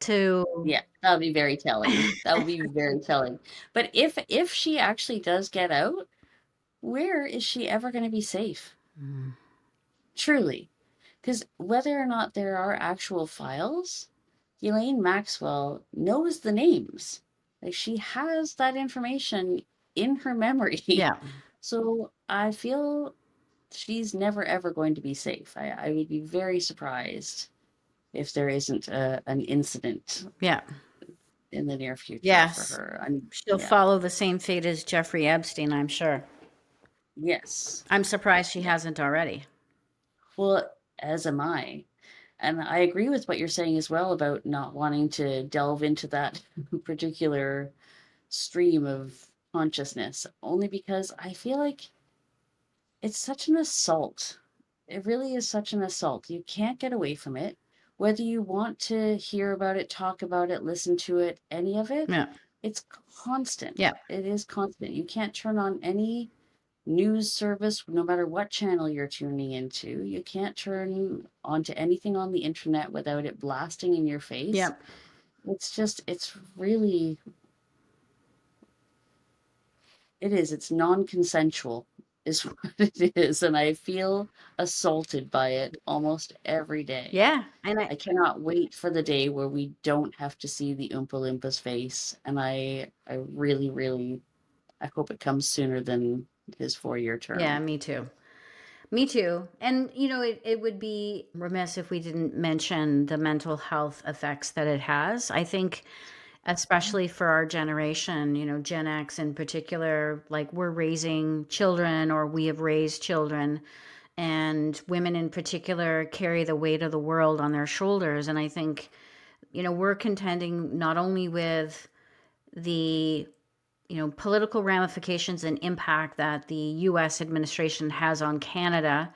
to, Yeah, that would be very telling. That would be very telling. But if she actually does get out, where is she ever going to be safe? Truly. Because whether or not there are actual files, Elaine Maxwell knows the names. Like she has that information in her memory. yeah, So I feel she's never ever going to be safe. I would be very surprised if there isn't an incident yeah, in the near future for yes. her. I mean, She'll yeah, follow the same fate as Jeffrey Epstein, I'm sure. yes, I'm surprised she yeah. hasn't already. Well, as am I. And I agree with what you're saying as well about not wanting to delve into that particular stream of consciousness, only because I feel like it's such an assault. It really is such an assault. You can't get away from it. Whether you want to hear about it, talk about it, listen to it, any of it, Yeah, it's constant. yeah, It is constant. You can't turn on any news service, no matter what channel you're tuning into. You can't turn onto anything on the internet without it blasting in your face. yeah, It's really, it's non-consensual, is what it is. And I feel assaulted by it almost every day. yeah. And I cannot wait for the day where we don't have to see the Oompa Loompas face. And I really, really, I hope it comes sooner than his 4-year yeah, term. me too. Me too. And, it would be remiss if we didn't mention the mental health effects that it has. I think, especially for our generation, Gen X in particular, like we're raising children or we have raised children, and women in particular carry the weight of the world on their shoulders. And I think, we're contending not only with the political ramifications and impact that the US administration has on Canada,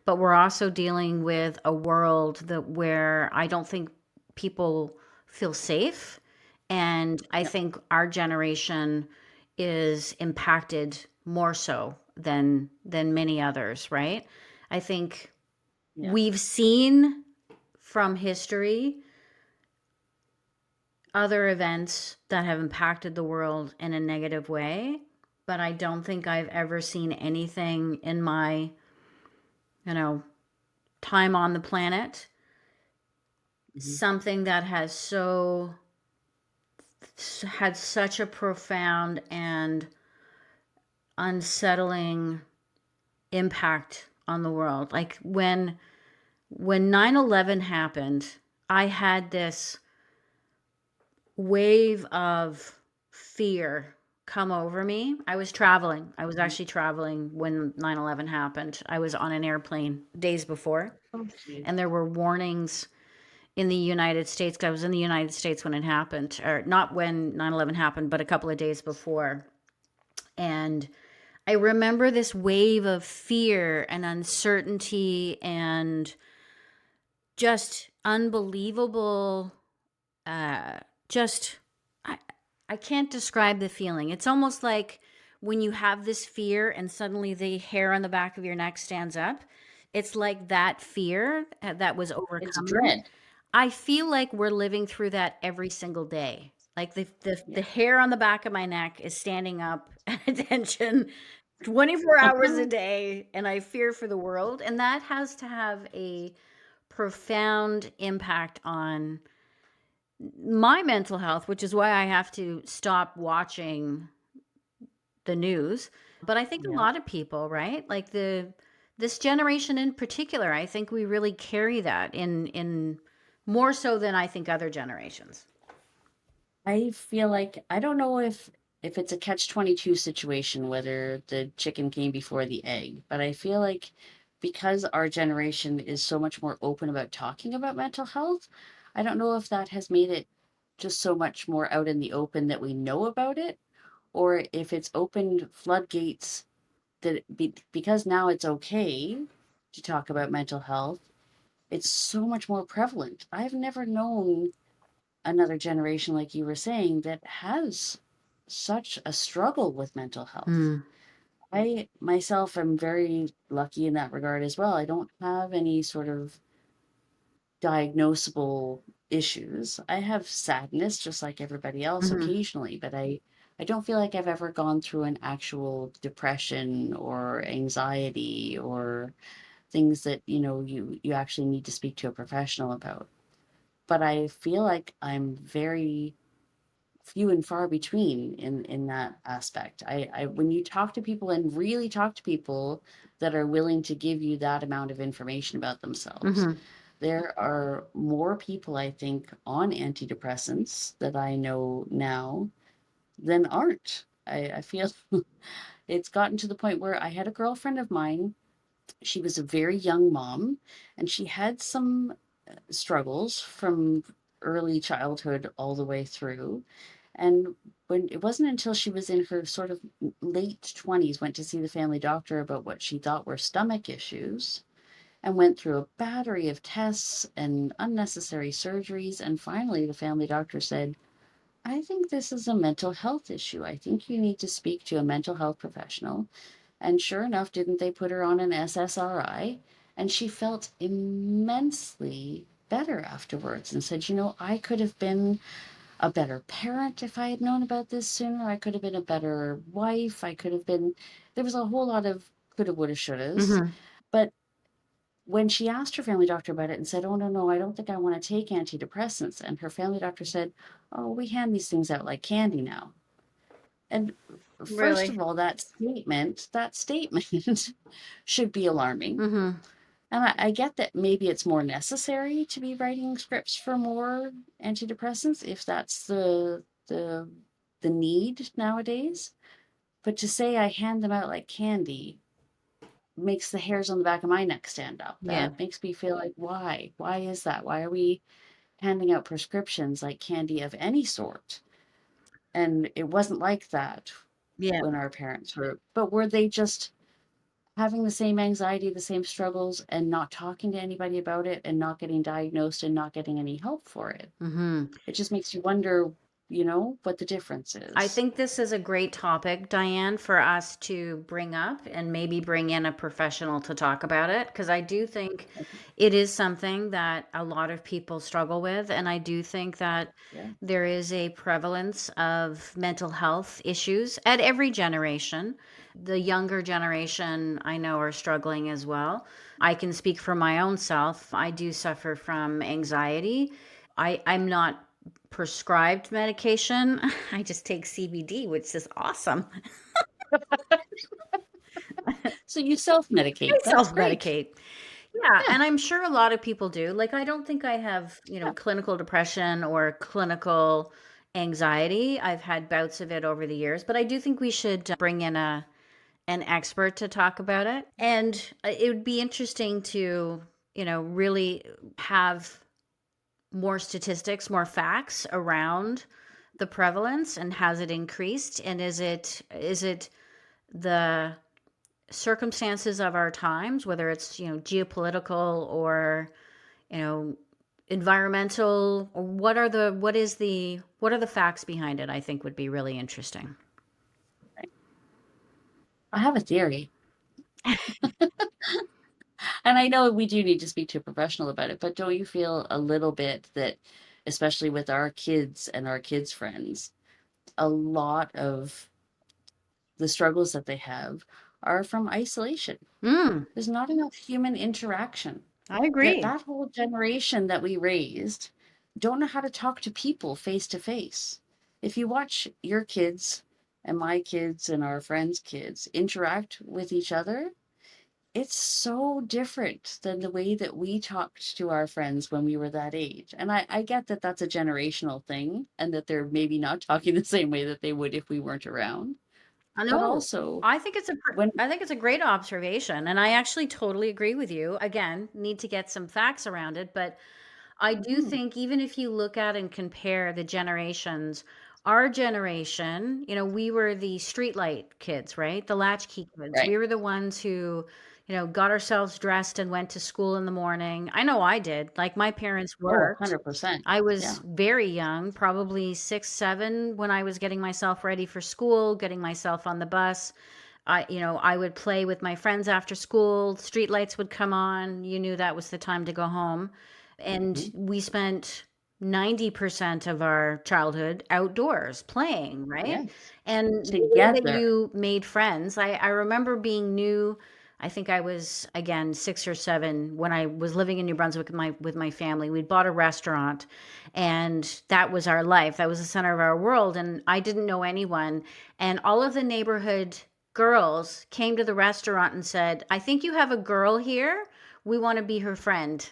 but we're also dealing with a world where I don't think people feel safe. And I Yep. think our generation is impacted more so than many others, right? I think Yeah. we've seen from history other events that have impacted the world in a negative way, but I don't think I've ever seen anything in my, you know, time on the planet, Mhm. something that has had such a profound and unsettling impact on the world. Like when 9/11 happened, I had this wave of fear come over me. I was traveling. I was Mhm. actually traveling when 9/11 happened. I was on an airplane days before, Okay. and there were warnings in the United States, 'cause I was in the United States when it happened, or not when 9/11 happened, but a couple of days before. And I remember this wave of fear and uncertainty and just unbelievable, uh, just I I can't describe the feeling. It's almost like when you have this fear and suddenly the hair on the back of your neck stands up. It's like that fear that was It's overcoming. dread. I feel like we're living through that every single day. Like the Yeah. hair on the back of my neck is standing up at attention 24 hours a day, and I fear for the world. And that has to have a profound impact on my mental health, which is why I have to stop watching the news. But I think a Yeah. lot of people, right? Like this generation in particular, I think we really carry that in more so than I think other generations. I feel like I don't know if it's a catch-22 situation, whether the chicken came before the egg, but I feel like because our generation is so much more open about talking about mental health, I don't know if that has made it just so much more out in the open that we know about it, or if it's opened floodgates because now it's okay to talk about mental health, it's so much more prevalent. I've never known another generation, like you were saying, that has such a struggle with mental health. Mm. I myself am very lucky in that regard as well. I don't have any sort of diagnosable issues. I have sadness just like everybody else Hmm. occasionally, but I don't feel like I've ever gone through an actual depression or anxiety or things that, you actually need to speak to a professional about. But I feel like I'm very few and far between in that aspect. I when you talk to people and really talk to people that are willing to give you that amount of information about themselves, Hmm. there are more people, I think, on antidepressants that I know now than aren't. I feel it's gotten to the point where I had a girlfriend of mine. She was a very young mom, and she had some struggles from early childhood all the way through. And when it wasn't until she was in her sort of late 20s, went to see the family doctor about what she thought were stomach issues, and went through a battery of tests and unnecessary surgeries. And finally, the family doctor said, I think this is a mental health issue. I think you need to speak to a mental health professional. And sure enough, didn't they put her on an SSRI? And she felt immensely better afterwards and said, I could have been a better parent if I had known about this sooner. I could have been a better wife. I could have been, there was a whole lot of coulda, woulda, shouldas. Hmm. But when she asked her family doctor about it and said, oh, no, no, I don't think I want to take antidepressants. And her family doctor said, oh, we hand these things out like candy now. And first Really? of all, that statement should be alarming. Hmm. And I get that maybe it's more necessary to be writing scripts for more antidepressants if that's the need nowadays. But to say I hand them out like candy makes the hairs on the back of my neck stand up. Yeah. That makes me feel like, why? Why is that? Why are we handing out prescriptions like candy of any sort? And it wasn't like that Yeah. when our parents were, but were they just having the same anxiety, the same struggles, and not talking to anybody about it and not getting diagnosed and not getting any help for it? Hmm. It just makes you wonder, what the difference I is. think this is a great topic, Dianne, for us to bring up and maybe bring in a professional to talk about it. Because I do think it is something that a lot of people struggle with. And I do think that Yeah. there is a prevalence of mental health issues at every generation. The younger generation I know are struggling as well. I can speak for my own self. I do suffer from anxiety. I'm not prescribed medication. I just take CBD, which is awesome. So you self I medicate. That's self great. medicate. Yeah, Yeah. and I'm sure a lot of people do. Like, I don't think I have, Yeah. clinical depression or clinical anxiety. I've had bouts of it over the years, but I do think we should bring in an expert to talk about it. And it would be interesting to, really have more statistics, more facts around the prevalence and has it increased, and is it the circumstances of our times, whether it's geopolitical or you know environmental, or what are the facts behind it, I think would be really interesting. I have a theory. And I know we do need to speak to a professional about it, but don't you feel a little bit that, especially with our kids and our kids' friends, a lot of the struggles that they have are from isolation? Mm, There's not enough human interaction. I That agree. that whole generation that we raised don't know how to talk to people face to face. If you watch your kids and my kids and our friends' kids interact with each other, It's so different than the way that we talked to our friends when we were that age. And I get that that's a generational thing and that they're maybe not talking the same way that they would if we weren't around. I But know. also, I think it's a when I think it's a great observation, and I actually totally agree with you. Again, need to get some facts around it, but I do Mhm, think even if you look at and compare the generations, our generation, we were the streetlight kids, right? The latchkey kids. right. We were the ones who, got ourselves dressed and went to school in the morning. I know I did. Like my parents Oh, worked. 100%. I was Yeah. very young, probably 6, 7, when I was getting myself ready for school, getting myself on the bus. I would play with my friends after school. Street lights would come on. You knew that was the time to go home. And Mhm. we spent 90% of our childhood outdoors playing, right? Yes. And the way that Together. you made friends, I remember being new. I think I was again 6 or 7 when I was living in New Brunswick with my family. We'd bought a restaurant, and that was our life. That was the center of our world. And I didn't know anyone. And all of the neighborhood girls came to the restaurant and said, "I think you have a girl here. We want to be her friend."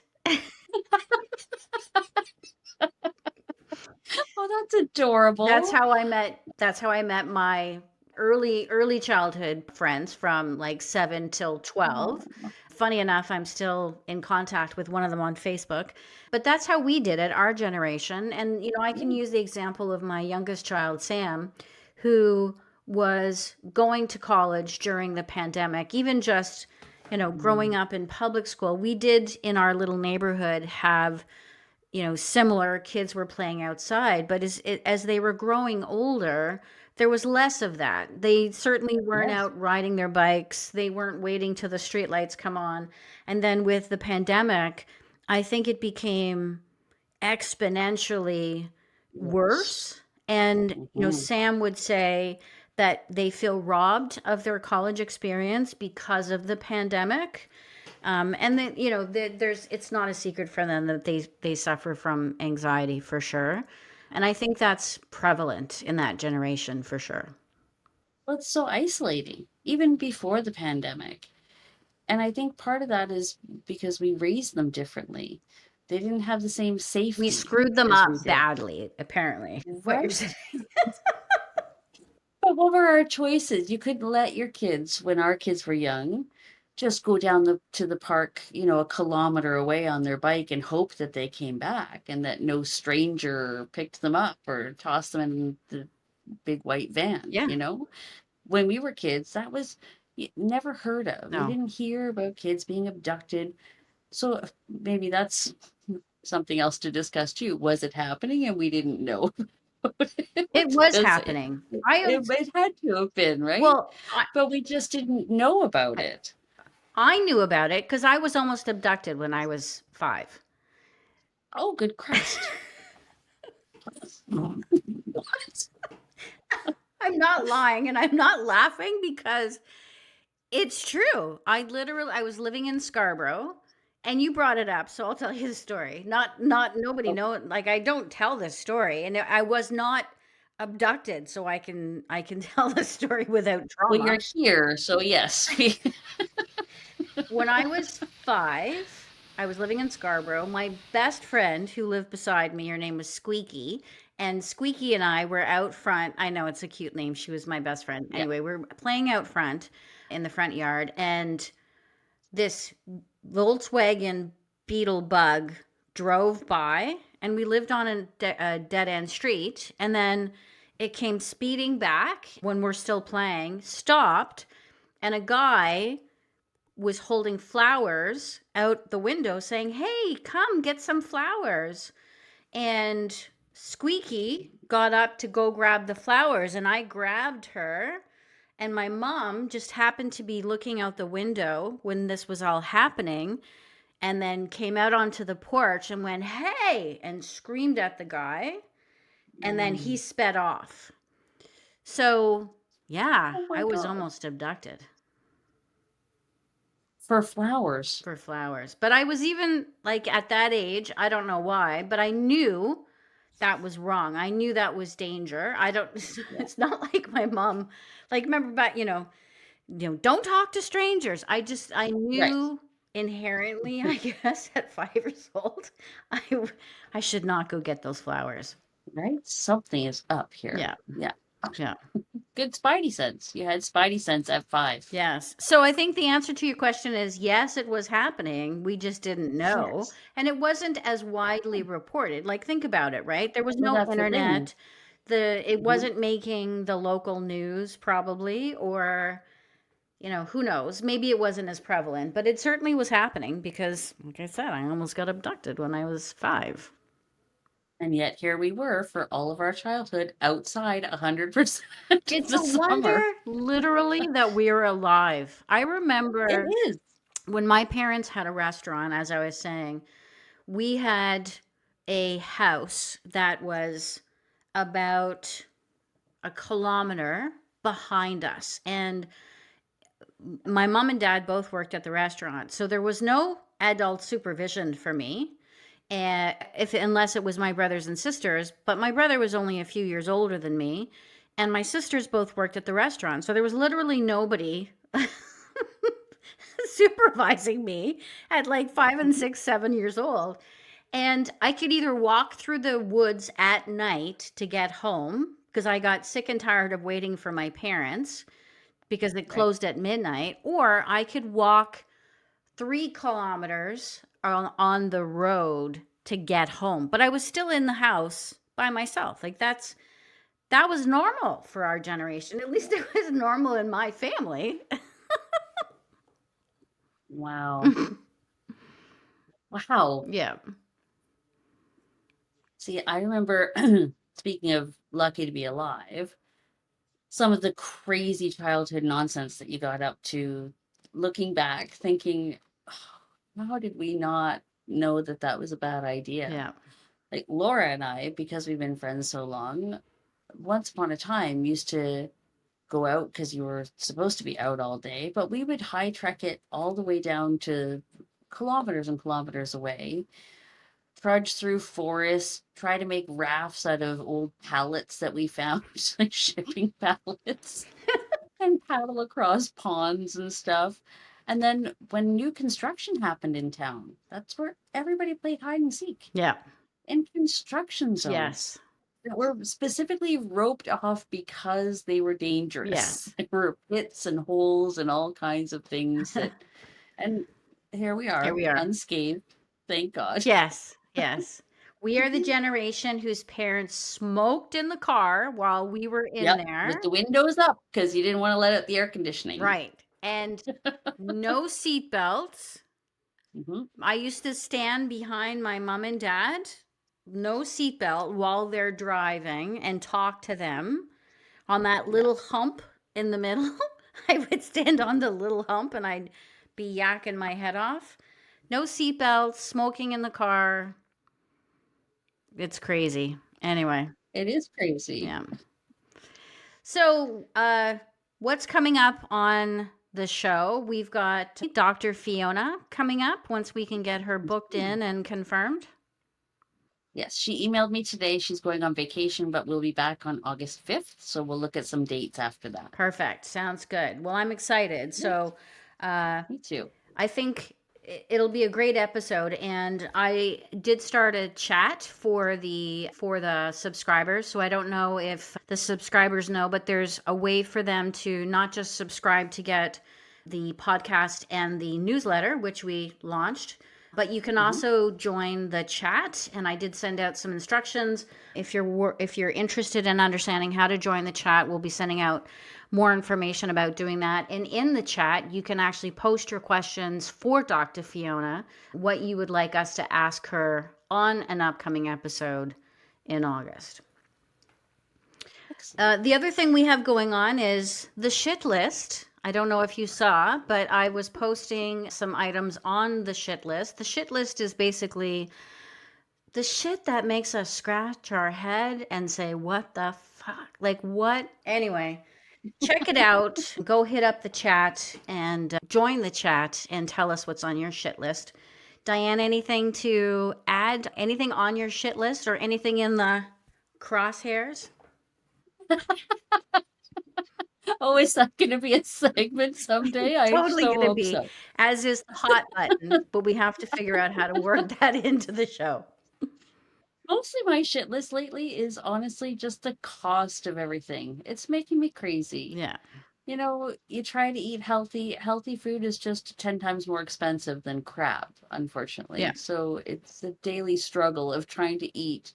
Oh, that's adorable. That's how I met my early childhood friends from like 7 till 12. Oh, Funny enough, I'm still in contact with one of them on Facebook. But that's how we did it, our generation. And I can yeah. use the example of my youngest child, Sam, who was going to college during the pandemic, even just growing Mm, up in public school. We did in our little neighborhood have similar kids were playing outside, but as they were growing older, there was less of that. They certainly weren't yes. out riding their bikes. They weren't waiting till the streetlights come on. And then with the pandemic, I think it became exponentially Yes. worse. And Mhm. Sam would say that they feel robbed of their college experience because of the pandemic. And then there's it's not a secret for them that they suffer from anxiety for sure, and I think that's prevalent in that generation for sure. Well, it's so isolating, even before the pandemic. And I think part of that is because we raised them differently. They didn't have the same We safety screwed them as up we did. badly, apparently, is what you're Right? saying. But what were our choices? You couldn't let your kids, when our kids were young, just go down to the park, a kilometer away on their bike and hope that they came back and that no stranger picked them up or tossed them in the big white van, Yeah. When we were kids, that was never heard of. We No. didn't hear about kids being abducted. So maybe that's something else to discuss too. Was it happening and we didn't know? It was Because happening. I was it had to have been, right? well, I But we just didn't know about I, it. I knew about it because I was almost abducted when I was 5. Oh, good Christ. What? I'm not lying, and I'm not laughing because it's true. I was living in Scarborough, and you brought it up, so I'll tell you the story. Not nobody Oh, know, like, I don't tell this story, and I was not abducted, so I can tell the story without well, you're trauma. here, so yes. When I was 5, I was living in Scarborough. My best friend who lived beside me, her name was Squeaky, and Squeaky and I were out front. I know it's a cute name. She was my best friend. Yeah. Anyway, we're playing out front in the front yard, and this Volkswagen Beetle bug drove by, and we lived on a dead end street. And then it came speeding back when we're still playing, stopped, and a guy was holding flowers out the window saying, "Hey, come get some flowers." And Squeaky got up to go grab the flowers, and I grabbed her. And my mom just happened to be looking out the window when this was all happening, and then came out onto the porch and went, "Hey," and screamed at the guy. And then he Mm. sped off. So, yeah, Oh I my was God. almost abducted For flowers. for flowers. But I was even like at that age, I don't know why, but I knew that was wrong. I knew that was danger. I don't Yeah. it's not like my mom, like, remember back, don't talk to strangers. I Right. knew inherently, I guess, at 5 years old, I, I should not go get those flowers. Right? Something is up here. Yeah. Yeah. Yeah. Good spidey sense. You had spidey sense at 5. Yes. So I think the answer to your question is yes, it was happening. We just didn't know. Yes. And it wasn't as widely reported. Like, think about it, right? There was Well, no that's the thing. internet. It Mhm. wasn't making the local news, probably, or, who knows? Maybe it wasn't as prevalent, but it certainly was happening because, like I said, I almost got abducted when I was 5. And yet here we were for all of our childhood outside 100% of It's the a wonder, summer. literally, that we're alive. I It remember is. when my parents had a restaurant, as I was saying, we had a house that was about a kilometer behind us. And my mom and dad both worked at the restaurant. So there was no adult supervision for me. And if unless it was my brothers and sisters, but my brother was only a few years older than me, and my sisters both worked at the restaurant. So there was literally nobody supervising me at like 5 and 6, 7 years old. And I could either walk through the woods at night to get home because I got sick and tired of waiting for my parents because it Right. closed at midnight, or I could walk 3 kilometers on the road to get home. But I was still in the house by myself. Like that was normal for our generation. At least it was normal in my family. Wow. Wow. Yeah. See, I remember, speaking of lucky to be alive, some of the crazy childhood nonsense that you got up to, looking back, thinking, "Oh, how did we not know that that was a bad idea?" Yeah. Like Laura and I, because we've been friends so long, once upon a time used to go out because you were supposed to be out all day, but we would high trek it all the way down to kilometers and kilometers away, trudge through forests, try to make rafts out of old pallets that we found, like shipping pallets, and paddle across ponds and stuff. And then when new construction happened in town, that's where everybody played hide and seek Yeah. in construction zones Yes. that were specifically roped off because they were dangerous. Yes. There were pits and holes and all kinds of things that, and here we Here are, we are. unscathed. Thank God. Yes. Yes. We are the generation whose parents smoked in the car while we were in Yep, with there. the windows up because you didn't want to let out the air conditioning. Right. And no seat belts. Hmm. I used to stand behind my mom and dad, no seatbelt while they're driving and talk to them on that Yeah, little hump in the middle. I would stand on the little hump and I'd be yakking my head off. No seatbelts, smoking in the car. It's crazy. Anyway, it is crazy. yeah. So, what's coming up on the show? We've got Dr. Fiona coming up once we can get her booked Mhm. in and confirmed. Yes, she emailed me today. She's going on vacation, but we'll be back on August 5th. So we'll look at some dates after that. Perfect. Sounds good. Well, I'm excited. Yes, So, uh, me too. I think it'll be a great episode, and I did start a chat for the subscribers. So I don't know if the subscribers know, but there's a way for them to not just subscribe to get the podcast and the newsletter, which we launched, but you can Hmm. also join the chat. And I did send out some instructions. If you're interested in understanding how to join the chat, we'll be sending out more information about doing that. And in the chat, you can actually post your questions for Dr. Fiona, what you would like us to ask her on an upcoming episode in August. Excellent. The other thing we have going on is the shit list. I don't know if you saw, but I was posting some items on the shit list. The shit list is basically the shit that makes us scratch our head and say, what the fuck? Like, what? Anyway, check it out. Go hit up the chat and join the chat and tell us what's on your shit list. Diane, anything to add? Anything on your shit list or anything in the crosshairs? Oh, is that going to be a segment someday? I Totally so gonna hope be, so. as is the hot button, but we have to figure out how to work that into the show. Mostly my shit list lately is honestly just the cost of everything. It's making me crazy. Yeah. You know, you try to eat healthy. Healthy food is just 10 times more expensive than crap, Yeah. unfortunately. So it's a daily struggle of trying to eat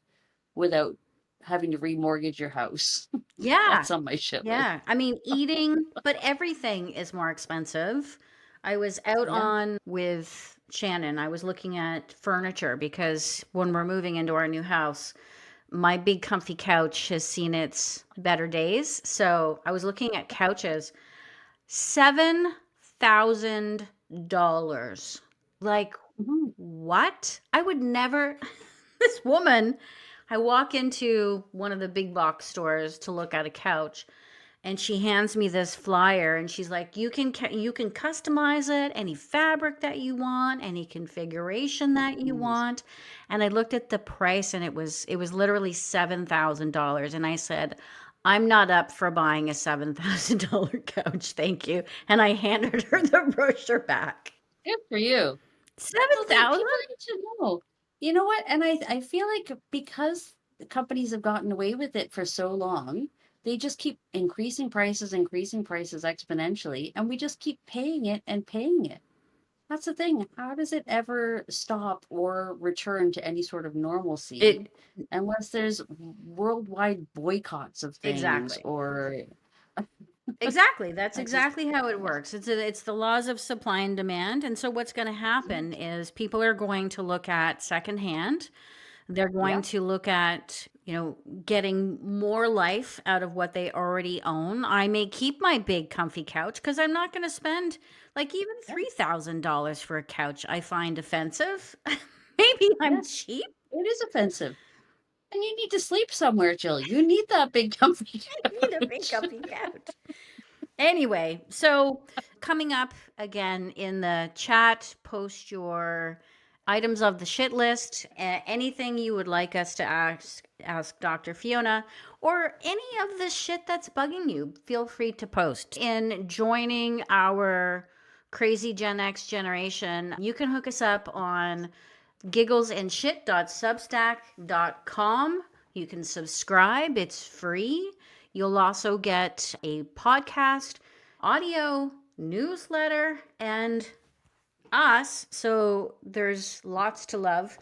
without having to remortgage your house. Yeah. That's on my shit list. Yeah. I mean, eating, but everything is more expensive. I was out Yeah. on with Shannon. I was looking at furniture because when we're moving into our new house, my big comfy couch has seen its better days. So I was looking at couches, $7,000. Like, Mhm. what? I would never. This woman, I walk into one of the big box stores to look at a couch, and she hands me this flyer, and she's like, you can customize it, any fabric that you want, any configuration that you Nice. want. And I looked at the price, and it was literally $7,000, and I said, I'm not up for buying a $7,000 couch, thank you. And I handed her the brochure back. Good for you. Well, they 7,000? people need to know. You know what? And I feel like because the companies have gotten away with it for so long, they just keep increasing prices exponentially, and we just keep paying it and paying it. That's the thing. How does it ever stop or return to any sort of normalcy It unless there's worldwide boycotts of things exactly. or Exactly. That's I just exactly how it works. It's the laws of supply and demand. And so what's going to happen is people are going to look at secondhand. They're going yeah, to look at, getting more life out of what they already own. I may keep my big comfy couch because I'm not going to spend like even yeah, $3,000 for a couch. I find offensive. Maybe I'm yes. cheap. It is offensive. And you need to sleep somewhere, Jill. You need that big comfy I need a big couch. comfy couch. Anyway, so coming up again in the chat, post your items of the shit list, anything you would like us to ask Dr. Fiona, or any of the shit that's bugging you. Feel free to post. In joining our crazy Gen X generation, you can hook us up on GigglesnShit.substack.com. You can subscribe, it's free. You'll also get a podcast, audio, newsletter, and us. So there's lots to love.